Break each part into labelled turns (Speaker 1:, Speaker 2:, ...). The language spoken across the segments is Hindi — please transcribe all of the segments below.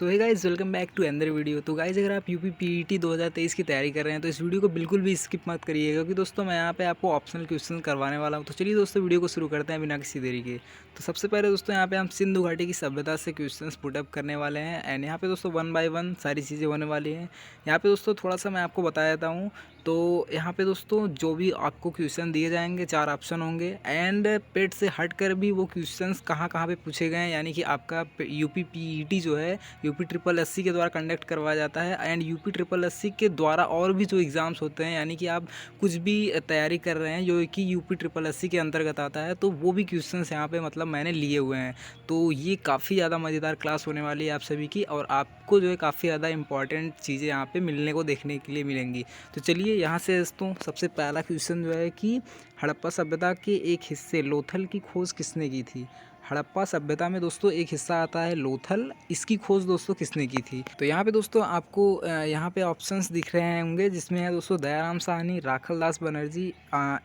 Speaker 1: तो hey guys, welcome back to another video. तो गाइस, अगर आप यूपी पीईटी 2023 की तैयारी कर रहे हैं तो इस वीडियो को बिल्कुल भी स्किप मत करिएगा, क्योंकि दोस्तों मैं यहाँ पे आपको ऑप्शनल क्वेश्चन करवाने वाला हूँ। तो चलिए दोस्तों, वीडियो को शुरू करते हैं बिना किसी देरी के। तो सबसे पहले दोस्तों यहाँ पे हम सिंधु घाटी की सभ्यता से क्वेश्चंस पुटअप करने वाले हैं, एंड यहाँ पे दोस्तों 1 बाय 1 सारी चीज़ें होने वाली हैं। यहाँ पे दोस्तों थोड़ा सा मैं आपको बता देता हूँ। तो यहाँ पे दोस्तों जो भी आपको क्वेश्चन दिए जाएंगे 4 ऑप्शन होंगे, एंड पेट से हट कर भी वो क्वेश्चंस कहाँ कहाँ पे पूछे गए हैं, यानी कि आपका यूपी पीईटी जो है यूपी ट्रिपल एससी के द्वारा कंडक्ट करवाया जाता है, एंड यूपी ट्रिपल एससी के द्वारा और भी जो एग्ज़ाम्स होते हैं, यानी कि आप कुछ भी तैयारी कर रहे हैं जो कि यूपी ट्रिपल एससी के अंतर्गत आता है, तो वो भी क्वेश्चंस यहाँ पे मतलब मैंने लिए हुए हैं। तो ये काफ़ी ज़्यादा मज़ेदार क्लास होने वाली है आप सभी की, और आपको जो है काफ़ी ज़्यादा इंपॉर्टेंट चीज़ें यहाँ पे मिलने को देखने के लिए मिलेंगी। तो चलिए यहाँ से दोस्तों सबसे पहला क्वेश्चन जो है कि हड़प्पा सभ्यता के एक हिस्से लोथल की खोज किसने की थी। हड़प्पा सभ्यता में दोस्तों एक हिस्सा आता है लोथल, इसकी खोज दोस्तों किसने की थी। तो यहाँ पे दोस्तों आपको यहाँ पे ऑप्शंस दिख रहे होंगे, जिसमें है दोस्तों दयाराम साहनी, राखलदास बनर्जी,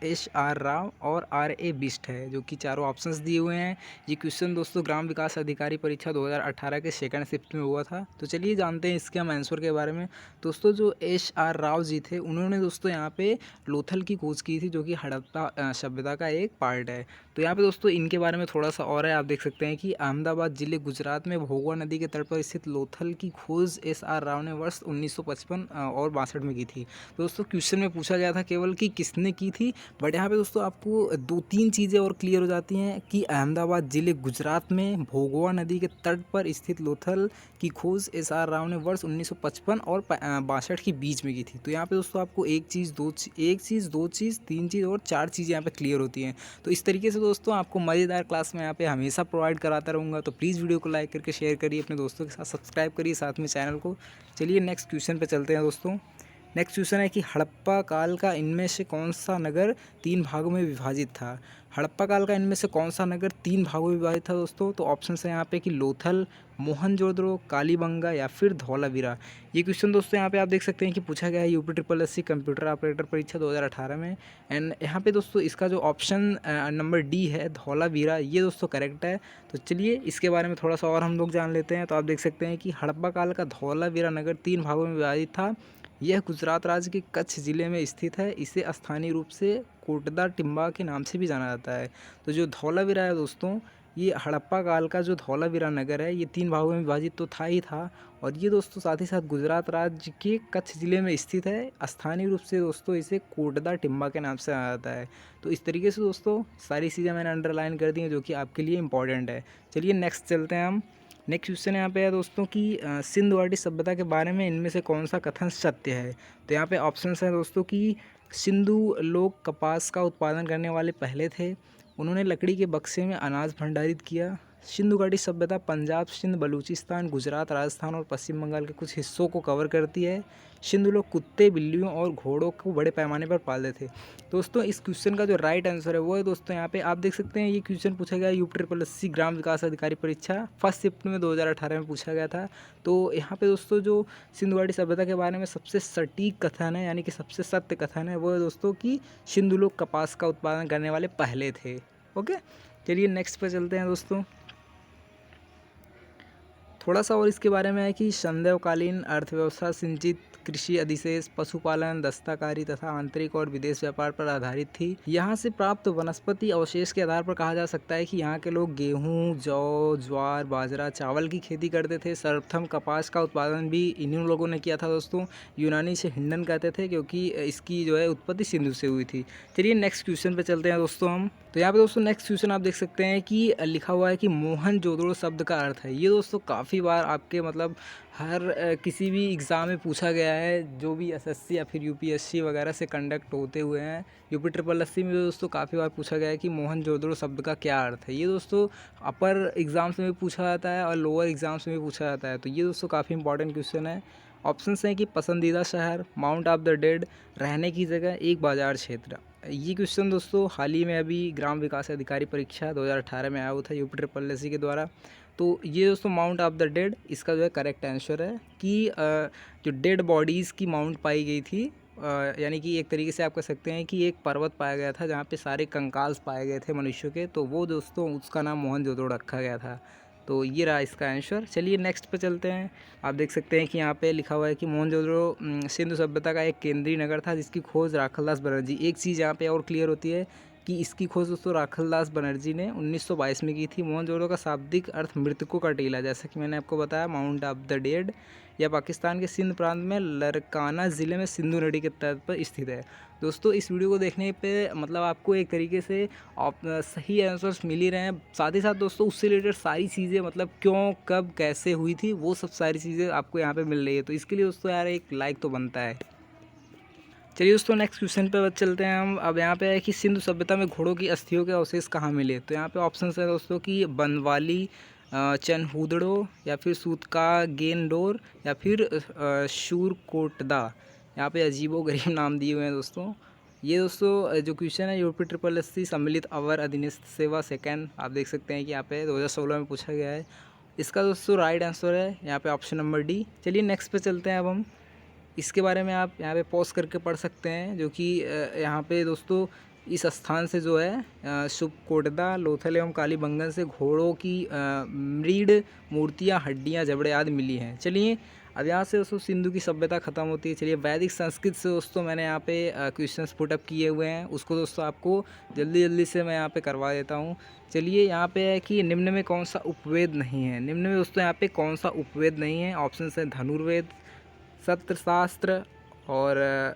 Speaker 1: एस आर राव और आर ए बिष्ट है, जो कि चारों ऑप्शंस दिए हुए हैं। ये क्वेश्चन दोस्तों ग्राम विकास अधिकारी परीक्षा 2018 के सेकंड शिफ्ट में हुआ था। तो चलिए जानते हैं इसके हम आंसर के बारे में। दोस्तों जो एस आर राव जी थे, उन्होंने दोस्तों यहाँ पे लोथल की खोज की थी, जो कि हड़प्पा सभ्यता का एक पार्ट है। तो यहाँ पे दोस्तों इनके बारे में थोड़ा सा और है, आप देख सकते हैं कि अहमदाबाद जिले गुजरात में भोगवा नदी के तट पर स्थित लोथल की खोज एस आर राव ने वर्ष 1955 और 62 में की थी। तो दोस्तों क्वेश्चन में पूछा गया था केवल कि किसने की थी, बट यहाँ पे दोस्तों आपको 2-3 चीज़ें और क्लियर हो जाती हैं कि अहमदाबाद जिले गुजरात में भोगवा नदी के तट पर स्थित लोथल की खोज एस आर राव ने वर्ष 1955 और 62 के बीच में की थी। तो यहाँ पे दोस्तों आपको एक चीज़, दो चीज़, 3 चीज़ और 4 चीज़ें यहाँ पे क्लियर होती हैं। तो इस तरीके से दोस्तों आपको मज़ेदार क्लास में यहाँ पे हमेशा प्रोवाइड कराता रहूँगा। तो प्लीज़ वीडियो को लाइक करके शेयर करिए, अपने दोस्तों के साथ सब्सक्राइब करिए साथ में चैनल को। चलिए नेक्स्ट क्वेश्चन पे चलते हैं दोस्तों। नेक्स्ट क्वेश्चन है कि हड़प्पा काल का इनमें से कौन सा नगर 3 भागों में विभाजित था। हड़प्पा काल का इनमें से कौन सा नगर 3 भागों में विभाजित था दोस्तों। तो ऑप्शन है यहाँ पे कि लोथल, मोहनजोदड़ो, कालीबंगा या फिर धौलावीरा। ये क्वेश्चन दोस्तों यहाँ पे आप देख सकते हैं कि पूछा गया है UP triple SC computer operator परीक्षा 2018 में, एंड यहाँ पे दोस्तों इसका जो ऑप्शन नंबर डी है धौलावीरा, ये दोस्तों करेक्ट है। तो चलिए इसके बारे में थोड़ा सा और हम लोग जान लेते हैं। तो आप देख सकते हैं कि हड़प्पा काल का धौलावीरा नगर 3 भागों में विभाजित था। यह गुजरात राज्य के कच्छ ज़िले में स्थित है। इसे स्थानीय रूप से कोटदा टिम्बा के नाम से भी जाना जाता है। तो जो धौलावीरा है दोस्तों, ये हड़प्पा काल का जो धौलावीरा नगर है, ये 3 भागों में विभाजित तो था ही था, और ये दोस्तों साथ ही साथ गुजरात राज्य के कच्छ ज़िले में स्थित है। स्थानीय रूप से दोस्तों इसे कोटदा टिम्बा के नाम से जाना जाता है। तो इस तरीके से दोस्तों सारी चीज़ें मैंने अंडरलाइन कर दी हैं, जो कि आपके लिए इंपॉर्टेंट है। चलिए नेक्स्ट चलते हैं हम। नेक्स्ट क्वेश्चन यहाँ पे है दोस्तों कि सिंधु घाटी सभ्यता के बारे में इनमें से कौन सा कथन सत्य है। तो यहाँ पे ऑप्शंस हैं दोस्तों कि सिंधु लोग कपास का उत्पादन करने वाले पहले थे, उन्होंने लकड़ी के बक्से में अनाज भंडारित किया, सिंधु घाटी सभ्यता पंजाब, सिंध, बलूचिस्तान, गुजरात, राजस्थान और पश्चिम बंगाल के कुछ हिस्सों को कवर करती है, सिंधु लोग कुत्ते, बिल्लियों और घोड़ों को बड़े पैमाने पर पालते थे। दोस्तों इस क्वेश्चन का जो राइट आंसर है वो है दोस्तों यहाँ पे आप देख सकते हैं, ये क्वेश्चन पूछा गया यूपी ट्रिपल एससी ग्राम विकास अधिकारी परीक्षा फर्स्ट शिफ्ट में 2018 में पूछा गया था। तो यहाँ पे दोस्तों जो सिंधु घाटी सभ्यता के बारे में सबसे सटीक कथन है, यानी कि सबसे सत्य कथन है, वो है दोस्तों कि सिंधु लोग कपास का उत्पादन करने वाले पहले थे। ओके, चलिए नेक्स्ट पे चलते हैं दोस्तों। थोड़ा सा और इसके बारे में है कि संदैवकालीन अर्थव्यवस्था सिंचित कृषि अधिशेष, पशुपालन, दस्तकारी तथा आंतरिक और विदेश व्यापार पर आधारित थी। यहाँ से प्राप्त वनस्पति अवशेष के आधार पर कहा जा सकता है कि यहाँ के लोग गेहूँ, जौ, ज्वार, बाजरा, चावल की खेती करते थे। सर्वप्रथम कपास का उत्पादन भी इन्हीं लोगों ने किया था दोस्तों। यूनानी से हिंडन कहते थे, क्योंकि इसकी जो है उत्पत्ति सिंधु से हुई थी। चलिए नेक्स्ट क्वेश्चन पे चलते हैं दोस्तों हम। तो यहाँ पे दोस्तों नेक्स्ट क्वेश्चन आप देख सकते हैं कि लिखा हुआ है कि मोहनजोदड़ो शब्द का अर्थ है। ये दोस्तों काफ़ी बार आपके मतलब हर किसी भी एग्ज़ाम में पूछा गया है, जो भी एसएससी या फिर यूपीएससी वगैरह से कंडक्ट होते हुए हैं। यूपी ट्रिपल एससी में दोस्तों काफ़ी बार पूछा गया है कि मोहनजोदड़ो शब्द का क्या अर्थ है। ये दोस्तों अपर एग्ज़ाम्स में भी पूछा जाता है और लोअर एग्ज़ाम्स में भी पूछा जाता है। तो ये दोस्तों काफ़ी इंपॉर्टेंट क्वेश्चन है। ऑप्शंस हैं कि पसंदीदा शहर, माउंट ऑफ द डेड, रहने की जगह, एक बाजार क्षेत्र। ये क्वेश्चन दोस्तों हाल ही में अभी ग्राम विकास अधिकारी परीक्षा 2018 में आया हुआ था यूपी ट्रिपल एससी के द्वारा। तो ये दोस्तों माउंट ऑफ द डेड इसका जो है करेक्ट आंसर है कि जो डेड बॉडीज़ की माउंट पाई गई थी, यानी कि एक तरीके से आप कह सकते हैं कि एक पर्वत पाया गया था जहाँ पे सारे कंकाल्स पाए गए थे मनुष्यों के, तो वो दोस्तों उसका नाम मोहनजोदड़ो रखा गया था। तो ये रहा इसका आंसर। चलिए नेक्स्ट पे चलते हैं। आप देख सकते हैं कि यहाँ पे लिखा हुआ है कि मोहनजोदड़ो सिंधु सभ्यता का एक केंद्रीय नगर था जिसकी खोज राखलदास बनर्जी। एक चीज़ यहाँ पे और क्लियर होती है कि इसकी खोज दोस्तों राखलदास बनर्जी ने 1922 में की थी। मोहनजोदड़ो का शाब्दिक अर्थ मृतकों का टीला, जैसा कि मैंने आपको बताया, माउंट ऑफ द डेड, या पाकिस्तान के सिंध प्रांत में लरकाना ज़िले में सिंधु नदी के तट पर स्थित है। दोस्तों इस वीडियो को देखने पे मतलब आपको एक तरीके से सही आंसर्स मिल ही रहे हैं, साथ ही साथ दोस्तों उससे रिलेटेड सारी चीज़ें मतलब क्यों कब कैसे हुई थी वो सब सारी चीज़ें आपको यहाँ पे मिल रही है। तो इसके लिए दोस्तों यार एक लाइक तो बनता है। चलिए दोस्तों नेक्स्ट क्वेश्चन पे चलते हैं हम। अब यहाँ पे है कि सिंधु सभ्यता में घोड़ों की अस्थियों के अवशेष कहाँ मिले। तो यहाँ पे ऑप्शन है दोस्तों कि बनवाली, चनहूदड़ो, या फिर सूतका गेनडोर, या फिर शूरकोटदा। यहाँ पे अजीबो गरीब नाम दिए हुए हैं दोस्तों। ये दोस्तों जो क्वेश्चन है यूपी ट्रिपल एससी सम्मिलित अवर अधीनस्थ सेवा सेकेंड, आप देख सकते हैं कि यहाँ पे 2016 में पूछा गया है। इसका दोस्तों राइट आंसर है यहाँ पे ऑप्शन नंबर डी। चलिए नेक्स्ट पे चलते हैं अब हम। इसके बारे में आप यहाँ पे पॉज करके पढ़ सकते हैं, जो कि यहाँ पे दोस्तों इस स्थान से जो है शुभकोटदा, लोथल एवं कालीबंगन से घोड़ों की मृड़ मूर्तियाँ, हड्डियाँ, जबड़े आदि मिली हैं। चलिए अब यहाँ से दोस्तों सिंधु की सभ्यता ख़त्म होती है। चलिए वैदिक संस्कृत से दोस्तों मैंने यहाँ पे क्वेश्चंस पुटअप किए हुए हैं, उसको दोस्तों आपको जल्दी जल्दी से मैं यहाँ पे करवा देता हूँ। चलिए यहाँ पे है कि निम्न में कौन सा उपवेद नहीं है। निम्न में दोस्तों यहाँ पे कौन सा उपवेद नहीं है। ऑप्शन है धनुर्वेद, शस्त्रशास्त्र और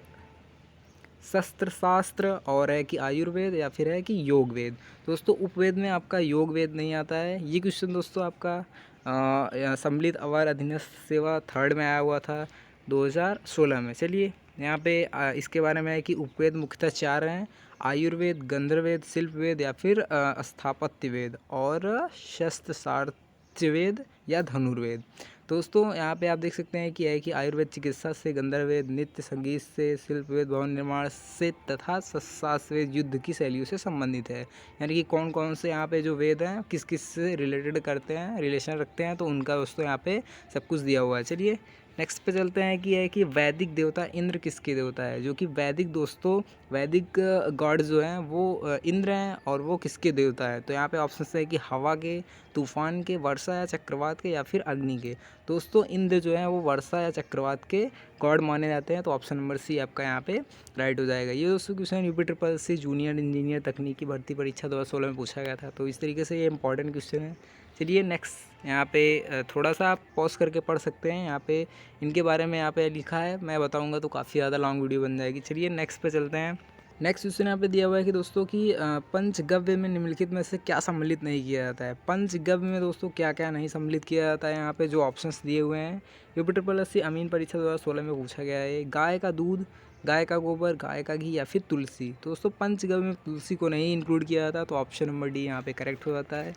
Speaker 1: और है कि आयुर्वेद, या फिर है कि योग वेद। दोस्तों उपवेद में आपका योग वेद नहीं आता है। ये क्वेश्चन दोस्तों आपका सम्मिलित अवर अधीनस्थ सेवा थर्ड में आया हुआ था 2016 में। चलिए यहाँ पे इसके बारे में है कि उपवेद मुख्यतः 4 हैं: आयुर्वेद, गंधर्ववेद, शिल्पवेद, या फिर स्थापत्य वेद, और शस्त्रशास्त्र वेद या धनुर्वेद। दोस्तों यहाँ पे आप देख सकते हैं कि है कि आयुर्वेद चिकित्सा से, गंधर्ववेद नृत्य संगीत से, शिल्पवेद भवन निर्माण से, तथा शस्त्रवेद युद्ध की शैलियों से संबंधित है। यानी कि कौन कौन से यहाँ पे जो वेद हैं किस किस से रिलेटेड करते हैं, रिलेशन रखते हैं, तो उनका दोस्तों यहाँ पे सब कुछ दिया हुआ है। चलिए नेक्स्ट पे चलते हैं कि है कि वैदिक देवता इंद्र किसके देवता है। जो कि वैदिक दोस्तों वैदिक गॉड जो हैं वो इंद्र हैं, और वो किसके देवता है। तो यहाँ पे ऑप्शन है कि हवा के, तूफान के, वर्षा या चक्रवात के, या फिर अग्नि के। दोस्तों इंद्र जो है वो वर्षा या चक्रवात के गॉड माने जाते हैं। तो ऑप्शन नंबर सी आपका यहाँ पे राइट हो जाएगा। ये दोस्तों question UP triple C junior engineer तकनीकी भर्ती परीक्षा 2016 में पूछा गया था। तो इस तरीके से ये इंपॉर्टेंट क्वेश्चन है। चलिए नेक्स्ट यहाँ पे थोड़ा सा आप पॉज करके पढ़ सकते हैं। यहाँ पे इनके बारे में यहाँ पे लिखा है, मैं बताऊँगा तो काफ़ी ज़्यादा लॉन्ग वीडियो बन जाएगी। चलिए नेक्स्ट पे चलते हैं। नेक्स्ट क्वेश्चन यहाँ पे दिया हुआ है कि दोस्तों कि पंचगव्य में निम्नलिखित में से क्या सम्मिलित नहीं किया जाता है। पंचगव्य में दोस्तों क्या क्या नहीं सम्मिलित किया जाता है, यहाँ पे जो ऑप्शंस दिए हुए हैं यूपी ट्रिपल एससी अमीन परीक्षा 2016 में पूछा गया है। गाय का दूध, गाय का गोबर, गाय का घी, या फिर तुलसी। तो दोस्तों पंचगव्य में तुलसी को नहीं इंक्लूड किया जाता, तो ऑप्शन नंबर डी यहाँ पे करेक्ट हो जाता है।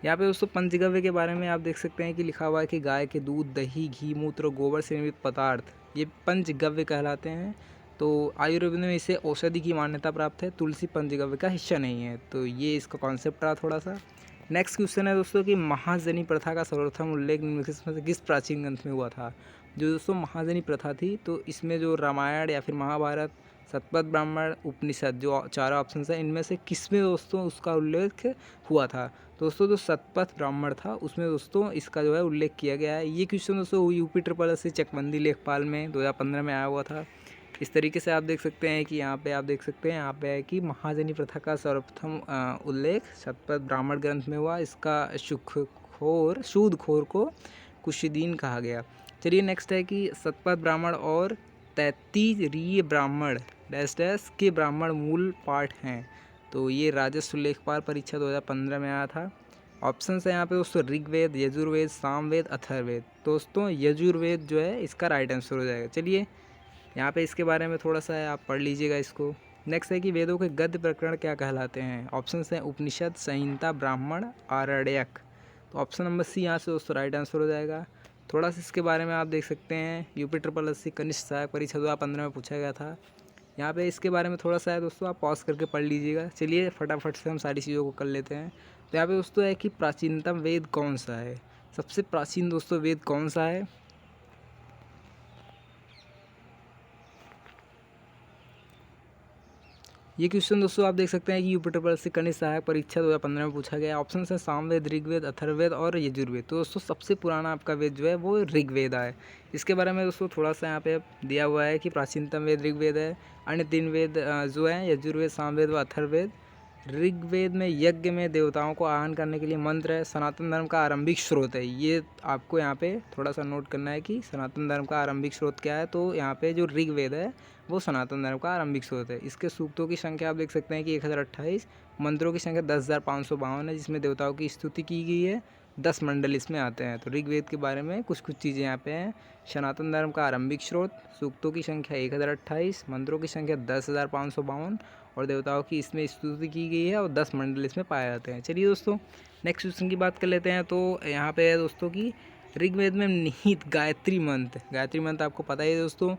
Speaker 1: यहाँ पे दोस्तों पंचगव्य के बारे में आप देख सकते हैं कि लिखा हुआ है कि गाय के दूध, दही, घी, मूत्र, गोबर से निर्मित पदार्थ ये पंचगव्य कहलाते हैं। तो आयुर्वेद में इसे औषधि की मान्यता प्राप्त है। तुलसी पंचगव्य का हिस्सा नहीं है। तो ये इसका कॉन्सेप्ट रहा थोड़ा सा। नेक्स्ट क्वेश्चन है दोस्तों कि महाजनी प्रथा का सर्वप्रथम उल्लेख निम्नलिखित में से किस प्राचीन ग्रंथ में हुआ था। जो दोस्तों महाजनी प्रथा थी, तो इसमें जो रामायण या फिर महाभारत, शतपथ ब्राह्मण, उपनिषद, जो चारों ऑप्शन है इनमें से किस में दोस्तों उसका उल्लेख हुआ था। दोस्तों जो शतपथ ब्राह्मण था उसमें दोस्तों इसका जो है उल्लेख किया गया है। ये क्वेश्चन दोस्तों यूपी ट्रिपल एससी चकबंदी लेखपाल में 2015 में आया हुआ था। इस तरीके से आप देख सकते हैं कि यहाँ पे आप देख सकते हैं यहाँ पे है कि महाजनी प्रथा का सर्वप्रथम उल्लेख शतपथ ब्राह्मण ग्रंथ में हुआ। इसका सूदखोर को कुशीदीन कहा गया। चलिए नेक्स्ट है कि शतपथ ब्राह्मण और 33रीय ब्राह्मण डैश डैश के ब्राह्मण मूल पाठ हैं। तो ये राजस्व लेखपाल परीक्षा 2015 में आया था। ऑप्शन है यहाँ पे दोस्तों ऋग्वेद, यजुर्वेद, सामवेद, अथर्ववेद। दोस्तों यजुर्वेद जो है इसका राइट आंसर हो जाएगा। चलिए यहाँ पे इसके बारे में थोड़ा सा है, आप पढ़ लीजिएगा इसको। नेक्स्ट है कि वेदों के गद्य प्रकरण क्या कहलाते हैं। ऑप्शन हैं उपनिषद, संहिता, ब्राह्मण, आरण्यक। तो ऑप्शन नंबर सी यहाँ से दोस्तों राइट आंसर हो जाएगा। थोड़ा सा इसके बारे में आप देख सकते हैं यूपी ट्रिपल एससी कनिष्ठ सहायक परीक्षा 2015 में पूछा गया था। यहाँ पे इसके बारे में थोड़ा सा है दोस्तों, आप पॉज करके पढ़ लीजिएगा। चलिए फटाफट से हम सारी चीज़ों को कर लेते हैं। तो यहाँ पे दोस्तों है कि प्राचीनतम वेद कौन सा है। सबसे प्राचीन दोस्तों वेद कौन सा है। ये क्वेश्चन दोस्तों आप देख सकते हैं कि यूपी ट्रिपल एस सी कनिष्ठ सहायक परीक्षा 2015 में पूछा गया। ऑप्शन है सामवेद, ऋग्वेद, अथर्ववेद और यजुर्वेद। तो दोस्तों सबसे पुराना आपका वेद जो है वो ऋग्वेद है। इसके बारे में दोस्तों थोड़ा सा यहाँ पे दिया हुआ है कि प्राचीनतम वेद ऋग्वेद है। अन्य 3 वेद जो हैं यजुर्वेद, सामवेद व अथर्ववेद। ऋग्वेद में यज्ञ में देवताओं को आह्वान करने के लिए मंत्र है। सनातन धर्म का आरंभिक स्रोत है। ये आपको यहाँ पे थोड़ा सा नोट करना है कि सनातन धर्म का आरंभिक स्रोत क्या है। तो यहाँ पे जो ऋग्वेद है वो सनातन धर्म का आरंभिक स्रोत है। इसके सूक्तों की संख्या आप देख सकते हैं कि 1028, मंत्रों की संख्या 10,552 है, जिसमें देवताओं की स्तुति की गई है। 10 मंडल इसमें आते हैं। तो ऋग्वेद के बारे में कुछ चीज़ें यहाँ पे हैं। सनातन धर्म का आरंभिक स्रोत, सूक्तों की संख्या 1028, मंत्रों की संख्या 10,552 और देवताओं की इसमें स्तुति की गई है और 10 मंडल इसमें पाए जाते हैं। चलिए दोस्तों नेक्स्ट क्वेश्चन की बात कर लेते हैं। तो यहाँ पे है दोस्तों कि ऋग्वेद में निहित गायत्री मंत्र आपको पता ही है दोस्तों,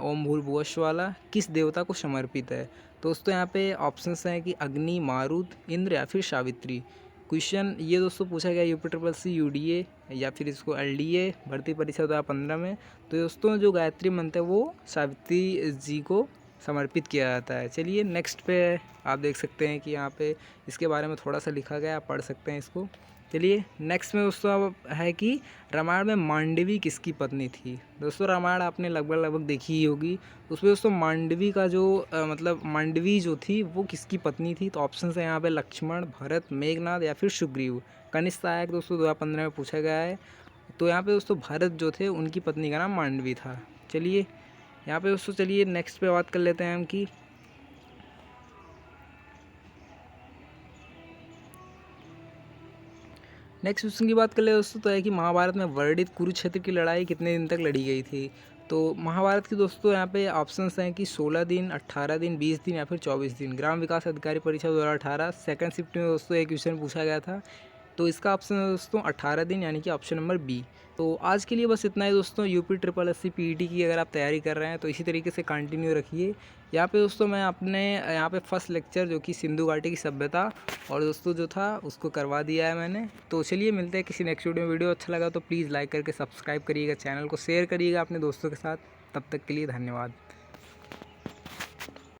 Speaker 1: ओम भूर्भुवस्सुः वाला किस देवता को समर्पित है। दोस्तों यहाँ पे ऑप्शंस हैं कि अग्नि, मारुत, इंद्र या फिर सावित्री। क्वेश्चन ये दोस्तों पूछा गया यूपी ट्रिपल सी यूडीए या फिर इसको एलडीए भर्ती परीक्षा 2015 में। तो दोस्तों जो गायत्री मंत्र है वो सावित्री जी को समर्पित किया जाता है। चलिए नेक्स्ट पे आप देख सकते हैं कि यहाँ पे इसके बारे में थोड़ा सा लिखा गया, आप पढ़ सकते हैं इसको। चलिए नेक्स्ट में दोस्तों अब है कि रामायण में मांडवी किसकी पत्नी थी। दोस्तों रामायण आपने लगभग देखी ही होगी। उसमें दोस्तों मांडवी का जो मतलब मांडवी जो थी वो किसकी पत्नी थी। तो ऑप्शन है यहाँ पे लक्ष्मण, भरत, मेघनाद या फिर सुग्रीव। कनिष्ठ सहायक दोस्तों 2015 में पूछा गया है। तो यहाँ पे दोस्तों भरत जो थे उनकी पत्नी का नाम मांडवी था। चलिए यहाँ पे दोस्तों चलिए नेक्स्ट पे बात कर लेते हैं हम कि नेक्स्ट क्वेश्चन की बात कर ले दोस्तों। तो है कि महाभारत में वर्णित कुरुक्षेत्र की लड़ाई कितने दिन तक लड़ी गई थी। तो महाभारत की दोस्तों यहाँ पे ऑप्शंस हैं कि 16 दिन, 18 दिन, 20 दिन या फिर 24 दिन। ग्राम विकास अधिकारी परीक्षा 2018 सेकंड शिफ्ट में दोस्तों एक क्वेश्चन पूछा गया था। तो इसका ऑप्शन है दोस्तों 18 दिन, यानी कि ऑप्शन नंबर बी। तो आज के लिए बस इतना ही दोस्तों। UP triple S C PET की अगर आप तैयारी कर रहे हैं तो इसी तरीके से कंटिन्यू रखिए। यहाँ पे दोस्तों मैं अपने यहाँ पे फर्स्ट लेक्चर जो कि सिंधु घाटी की सभ्यता और दोस्तों जो था उसको करवा दिया है मैंने। तो चलिए मिलते हैं किसी नेक्स्ट वीडियो में। वीडियो अच्छा लगा तो प्लीज़ लाइक करके सब्सक्राइब करिएगा, चैनल को शेयर करिएगा अपने दोस्तों के साथ। तब तक के लिए धन्यवाद।